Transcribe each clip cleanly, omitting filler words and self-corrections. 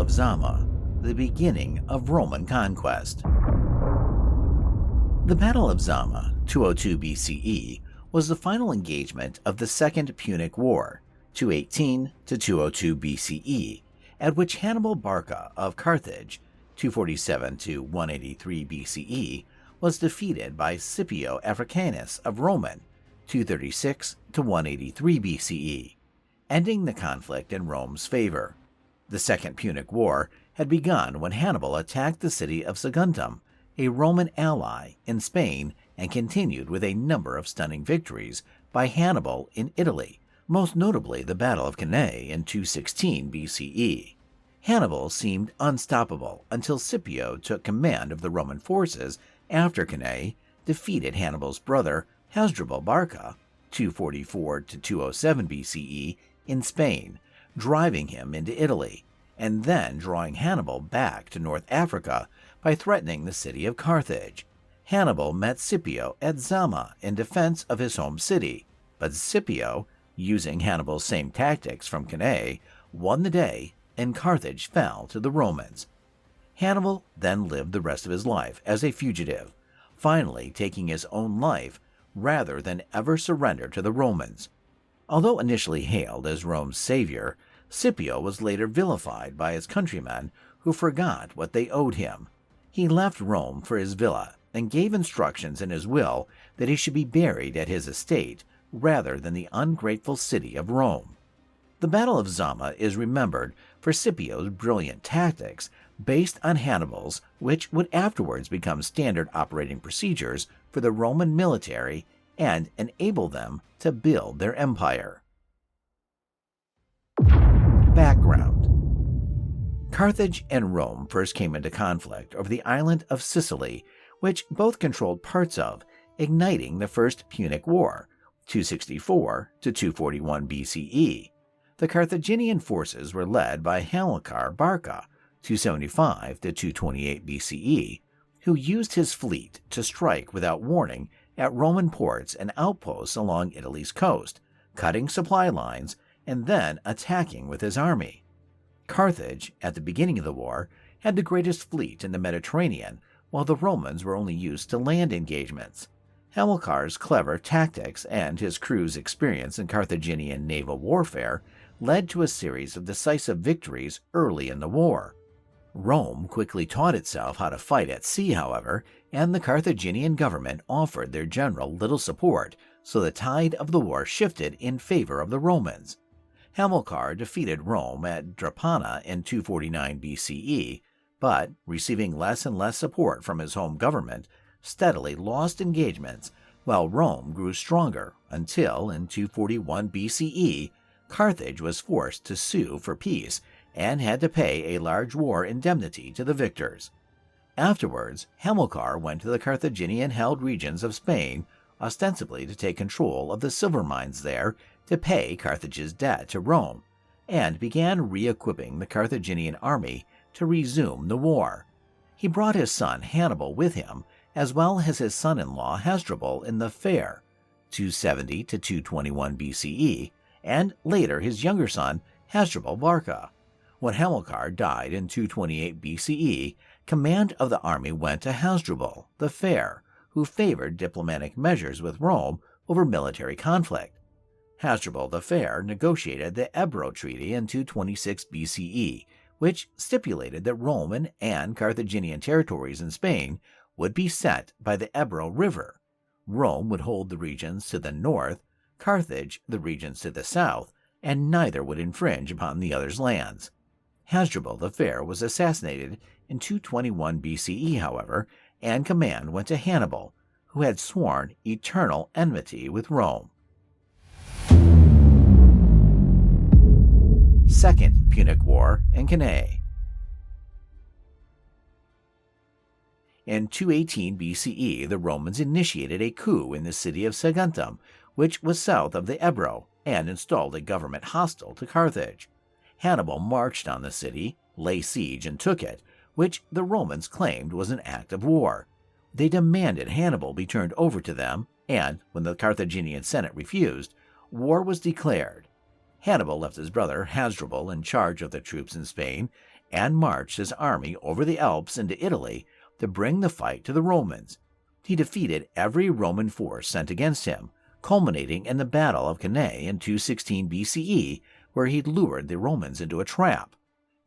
of Zama, the beginning of Roman conquest. The Battle of Zama, 202 BCE, was the final engagement of the Second Punic War, 218 to 202 BCE, at which Hannibal Barca of Carthage, 247 to 183 BCE, was defeated by Scipio Africanus of Roman, 236 to 183 BCE, ending the conflict in Rome's favor. The Second Punic War had begun when Hannibal attacked the city of Saguntum, a Roman ally in Spain, and continued with a number of stunning victories by Hannibal in Italy, most notably the Battle of Cannae in 216 BCE. Hannibal seemed unstoppable until Scipio took command of the Roman forces after Cannae, defeated Hannibal's brother Hasdrubal Barca, 244 to 207 BCE, in Spain, driving him into Italy, and then drawing Hannibal back to North Africa by threatening the city of Carthage. Hannibal met Scipio at Zama in defense of his home city, but Scipio, using Hannibal's same tactics from Cannae, won the day and Carthage fell to the Romans. Hannibal then lived the rest of his life as a fugitive, finally taking his own life rather than ever surrender to the Romans. Although initially hailed as Rome's savior, Scipio was later vilified by his countrymen who forgot what they owed him. He left Rome for his villa and gave instructions in his will that he should be buried at his estate rather than the ungrateful city of Rome. The Battle of Zama is remembered for Scipio's brilliant tactics based on Hannibal's, which would afterwards become standard operating procedures for the Roman military and enable them to build their empire. Background: Carthage and Rome first came into conflict over the island of Sicily, which both controlled parts of, igniting the First Punic War, 264 to 241 BCE. The Carthaginian forces were led by Hamilcar Barca, 275 to 228 BCE, who used his fleet to strike without warning at Roman ports and outposts along Italy's coast, cutting supply lines and then attacking with his army. Carthage, at the beginning of the war, had the greatest fleet in the Mediterranean, while the Romans were only used to land engagements. Hamilcar's clever tactics and his crew's experience in Carthaginian naval warfare led to a series of decisive victories early in the war. Rome quickly taught itself how to fight at sea, however, and the Carthaginian government offered their general little support, so the tide of the war shifted in favor of the Romans. Hamilcar defeated Rome at Drepana in 249 BCE, but, receiving less and less support from his home government, steadily lost engagements, while Rome grew stronger until, in 241 BCE, Carthage was forced to sue for peace and had to pay a large war indemnity to the victors. Afterwards, Hamilcar went to the Carthaginian-held regions of Spain, ostensibly to take control of the silver mines there to pay Carthage's debt to Rome, and began re-equipping the Carthaginian army to resume the war. He brought his son Hannibal with him, as well as his son-in-law Hasdrubal in the Fair, 270 to 221 BCE, and later his younger son Hasdrubal Barca. When Hamilcar died in 228 BCE, command of the army went to Hasdrubal the Fair, who favored diplomatic measures with Rome over military conflict. Hasdrubal the Fair negotiated the Ebro Treaty in 226 BCE, which stipulated that Roman and Carthaginian territories in Spain would be set by the Ebro River. Rome would hold the regions to the north, Carthage the regions to the south, and neither would infringe upon the other's lands. Hasdrubal the Fair was assassinated in 221 BCE, however, and command went to Hannibal, who had sworn eternal enmity with Rome. Second Punic War and Cannae. In 218 BCE, the Romans initiated a coup in the city of Saguntum, which was south of the Ebro, and installed a government hostile to Carthage. Hannibal marched on the city, lay siege, and took it, which the Romans claimed was an act of war. They demanded Hannibal be turned over to them, and when the Carthaginian Senate refused, war was declared. Hannibal left his brother Hasdrubal in charge of the troops in Spain and marched his army over the Alps into Italy to bring the fight to the Romans. He defeated every Roman force sent against him, culminating in the Battle of Cannae in 216 BCE, where he lured the Romans into a trap.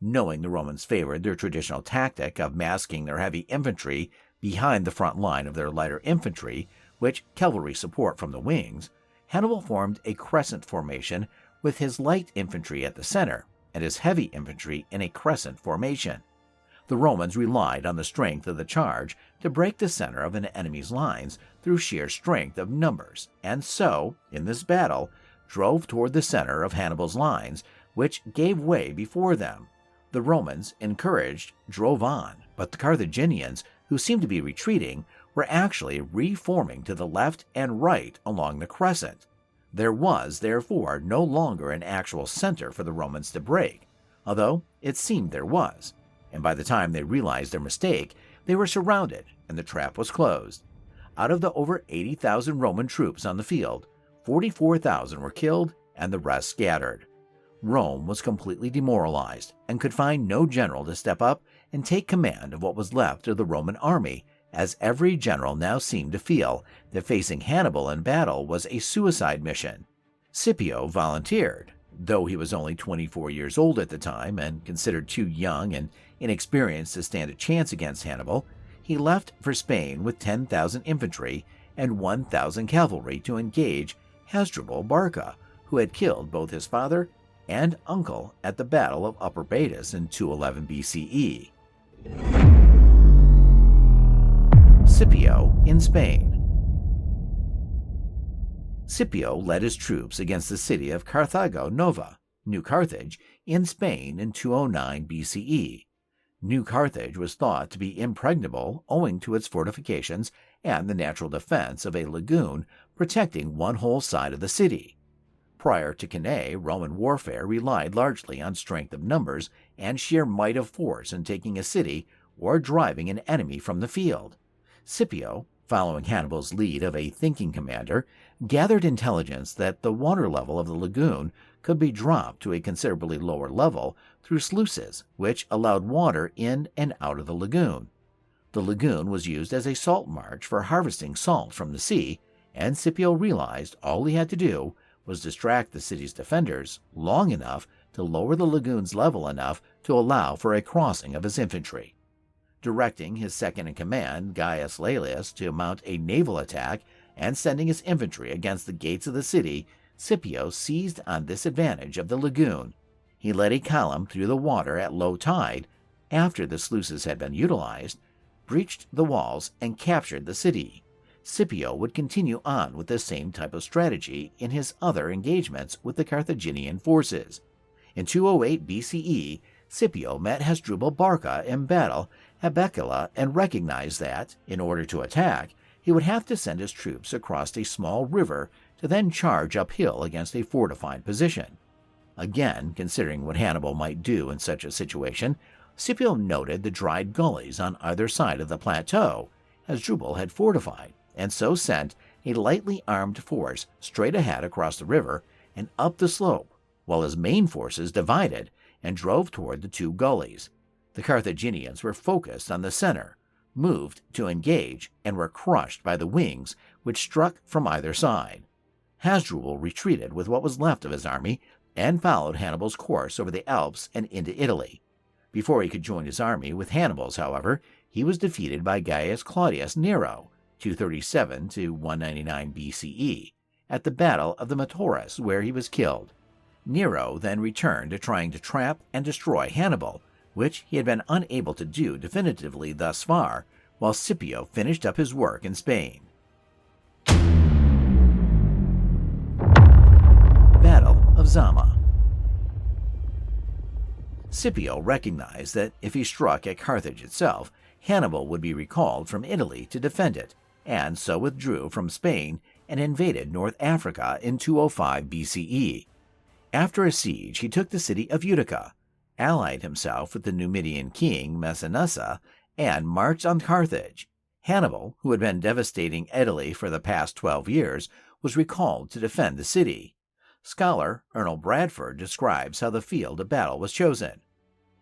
Knowing the Romans favored their traditional tactic of masking their heavy infantry behind the front line of their lighter infantry, with cavalry support from the wings, Hannibal formed a crescent formation with his light infantry at the center and his heavy infantry in a crescent formation. The Romans relied on the strength of the charge to break the center of an enemy's lines through sheer strength of numbers, and so, in this battle, drove toward the center of Hannibal's lines, which gave way before them. The Romans, encouraged, drove on, but the Carthaginians, who seemed to be retreating, were actually reforming to the left and right along the crescent. There was, therefore, no longer an actual center for the Romans to break, although it seemed there was, and by the time they realized their mistake, they were surrounded and the trap was closed. Out of the over 80,000 Roman troops on the field, 44,000 were killed and the rest scattered. Rome was completely demoralized and could find no general to step up and take command of what was left of the Roman army, as every general now seemed to feel that facing Hannibal in battle was a suicide mission. Scipio volunteered, though he was only 24 years old at the time and considered too young and inexperienced to stand a chance against Hannibal. He left for Spain with 10,000 infantry and 1,000 cavalry to engage Hasdrubal Barca, who had killed both his father and uncle at the Battle of Upper Baetis in 211 BCE. Scipio in Spain. Scipio led his troops against the city of Carthago Nova, New Carthage, in Spain in 209 BCE. New Carthage was thought to be impregnable owing to its fortifications and the natural defense of a lagoon protecting one whole side of the city. Prior to Cannae, Roman warfare relied largely on strength of numbers and sheer might of force in taking a city or driving an enemy from the field. Scipio, following Hannibal's lead of a thinking commander, gathered intelligence that the water level of the lagoon could be dropped to a considerably lower level through sluices, which allowed water in and out of the lagoon. The lagoon was used as a salt marsh for harvesting salt from the sea, and Scipio realized all he had to do was distract the city's defenders long enough to lower the lagoon's level enough to allow for a crossing of his infantry. Directing his second-in-command, Gaius Laelius, to mount a naval attack and sending his infantry against the gates of the city, Scipio seized on this advantage of the lagoon. He led a column through the water at low tide, after the sluices had been utilized, breached the walls, and captured the city. Scipio would continue on with the same type of strategy in his other engagements with the Carthaginian forces. In 208 BCE, Scipio met Hasdrubal Barca in battle at Becula and recognized that, in order to attack, he would have to send his troops across a small river to then charge uphill against a fortified position. Again, considering what Hannibal might do in such a situation, Scipio noted the dried gullies on either side of the plateau Hasdrubal had fortified, and so sent a lightly armed force straight ahead across the river and up the slope, while his main forces divided and drove toward the two gullies. The Carthaginians were focused on the center, moved to engage, and were crushed by the wings which struck from either side. Hasdrubal retreated with what was left of his army and followed Hannibal's course over the Alps and into Italy. Before he could join his army with Hannibal's, however, he was defeated by Gaius Claudius Nero, 237 to 199 BCE, at the Battle of the Metaurus, where he was killed. Nero then returned to trying to trap and destroy Hannibal, which he had been unable to do definitively thus far, while Scipio finished up his work in Spain. Battle of Zama. Scipio recognized that if he struck at Carthage itself, Hannibal would be recalled from Italy to defend it, and so withdrew from Spain and invaded North Africa in 205 BCE. After a siege, he took the city of Utica, allied himself with the Numidian king Massinissa, and marched on Carthage. Hannibal, who had been devastating Italy for the past 12 years, was recalled to defend the city. Scholar Ernest Bradford describes how the field of battle was chosen.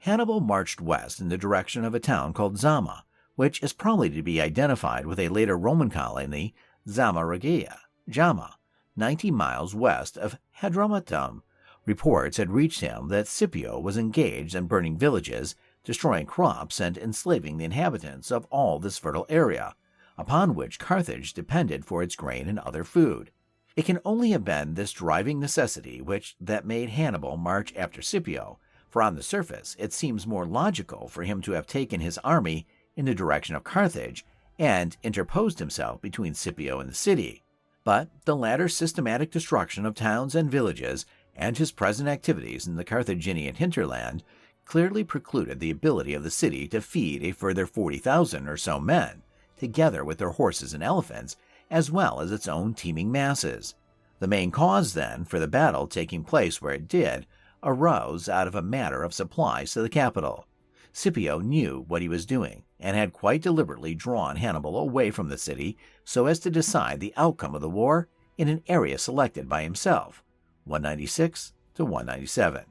Hannibal marched west in the direction of a town called Zama, which is probably to be identified with a later Roman colony, Zama Regia, Jama, 90 miles west of Hadramautum. Reports had reached him that Scipio was engaged in burning villages, destroying crops, and enslaving the inhabitants of all this fertile area, upon which Carthage depended for its grain and other food. It can only have been this driving necessity that made Hannibal march after Scipio, for on the surface it seems more logical for him to have taken his army in the direction of Carthage and interposed himself between Scipio and the city. But the latter's systematic destruction of towns and villages and his present activities in the Carthaginian hinterland clearly precluded the ability of the city to feed a further 40,000 or so men, together with their horses and elephants, as well as its own teeming masses. The main cause, then, for the battle taking place where it did, arose out of a matter of supplies to the capital. Scipio knew what he was doing, and had quite deliberately drawn Hannibal away from the city so as to decide the outcome of the war in an area selected by himself, 196 to 197.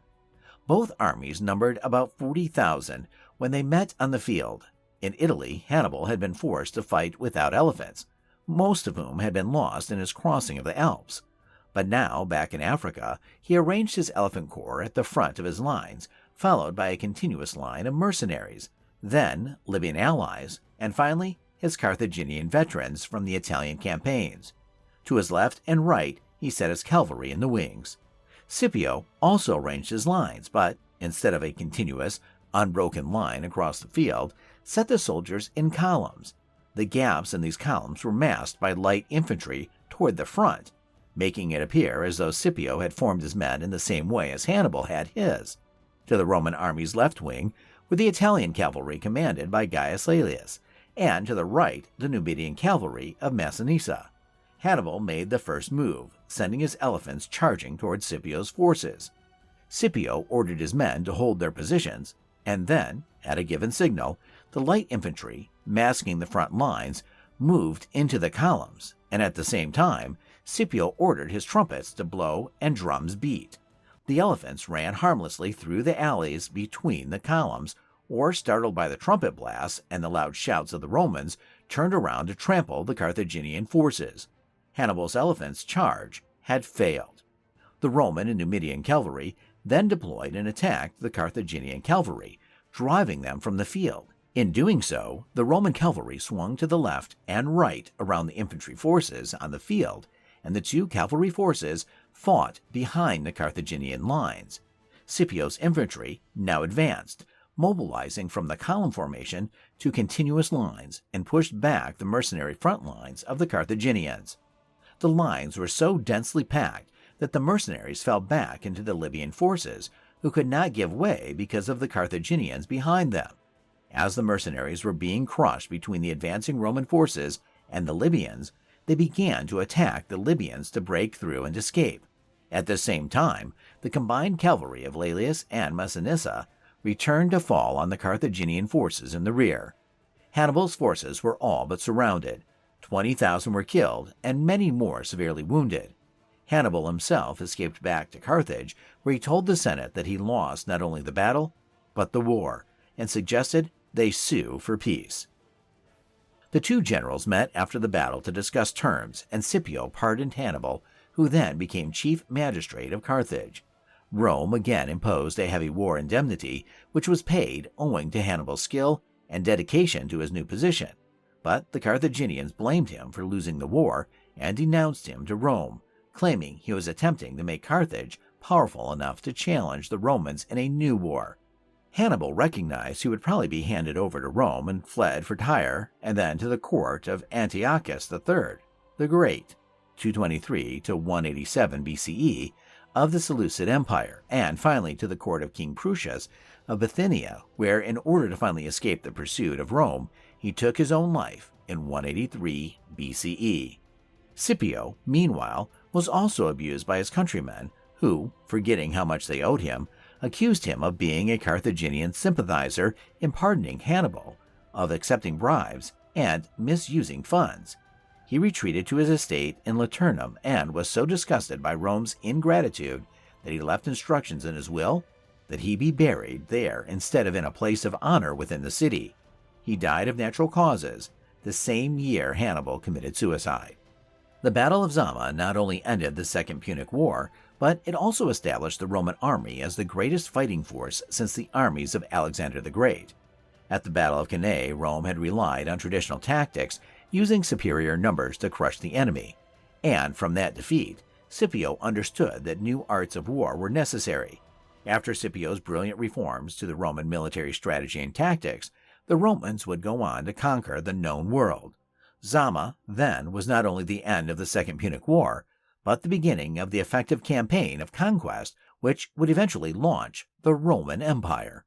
Both armies numbered about 40,000 when they met on the field. In Italy, Hannibal had been forced to fight without elephants, most of whom had been lost in his crossing of the Alps. But now, back in Africa, he arranged his elephant corps at the front of his lines, followed by a continuous line of mercenaries, then Libyan allies, and finally his Carthaginian veterans from the Italian campaigns. To his left and right, he set his cavalry in the wings. Scipio also arranged his lines, but instead of a continuous, unbroken line across the field, set the soldiers in columns. The gaps in these columns were masked by light infantry toward the front, making it appear as though Scipio had formed his men in the same way as Hannibal had his. To the Roman army's left wing were the Italian cavalry commanded by Gaius Laelius, and to the right the Numidian cavalry of Massinissa. Hannibal made the first move, sending his elephants charging toward Scipio's forces. Scipio ordered his men to hold their positions, and then, at a given signal, the light infantry, masking the front lines, moved into the columns, and at the same time, Scipio ordered his trumpets to blow and drums beat. The elephants ran harmlessly through the alleys between the columns, or, startled by the trumpet blasts and the loud shouts of the Romans, turned around to trample the Carthaginian forces. Hannibal's elephants' charge had failed. The Roman and Numidian cavalry then deployed and attacked the Carthaginian cavalry, driving them from the field. In doing so, the Roman cavalry swung to the left and right around the infantry forces on the field, and the two cavalry forces fought behind the Carthaginian lines. Scipio's infantry now advanced, mobilizing from the column formation to continuous lines, and pushed back the mercenary front lines of the Carthaginians. The lines were so densely packed that the mercenaries fell back into the Libyan forces, who could not give way because of the Carthaginians behind them. As the mercenaries were being crushed between the advancing Roman forces and the Libyans, they began to attack the Libyans to break through and escape. At the same time, the combined cavalry of Laelius and Massinissa returned to fall on the Carthaginian forces in the rear. Hannibal's forces were all but surrounded. 20,000 were killed and many more severely wounded. Hannibal himself escaped back to Carthage, where he told the Senate that he lost not only the battle, but the war, and suggested they sue for peace. The two generals met after the battle to discuss terms, and Scipio pardoned Hannibal, who then became chief magistrate of Carthage. Rome again imposed a heavy war indemnity, which was paid owing to Hannibal's skill and dedication to his new position, but the Carthaginians blamed him for losing the war and denounced him to Rome, claiming he was attempting to make Carthage powerful enough to challenge the Romans in a new war. Hannibal recognized he would probably be handed over to Rome and fled for Tyre and then to the court of Antiochus III, the Great, 223 to 187 BCE, of the Seleucid Empire, and finally to the court of King Prusias of Bithynia, where, in order to finally escape the pursuit of Rome, he took his own life in 183 BCE. Scipio, meanwhile, was also abused by his countrymen, who, forgetting how much they owed him, accused him of being a Carthaginian sympathizer in pardoning Hannibal, of accepting bribes, and misusing funds. He retreated to his estate in Laternum and was so disgusted by Rome's ingratitude that he left instructions in his will that he be buried there instead of in a place of honor within the city. He died of natural causes the same year Hannibal committed suicide. The Battle of Zama not only ended the Second Punic War, but it also established the Roman army as the greatest fighting force since the armies of Alexander the Great. At the Battle of Cannae, Rome had relied on traditional tactics, using superior numbers to crush the enemy, and from that defeat, Scipio understood that new arts of war were necessary. After Scipio's brilliant reforms to the Roman military strategy and tactics, the Romans would go on to conquer the known world. Zama, then, was not only the end of the Second Punic War, but the beginning of the effective campaign of conquest which would eventually launch the Roman Empire.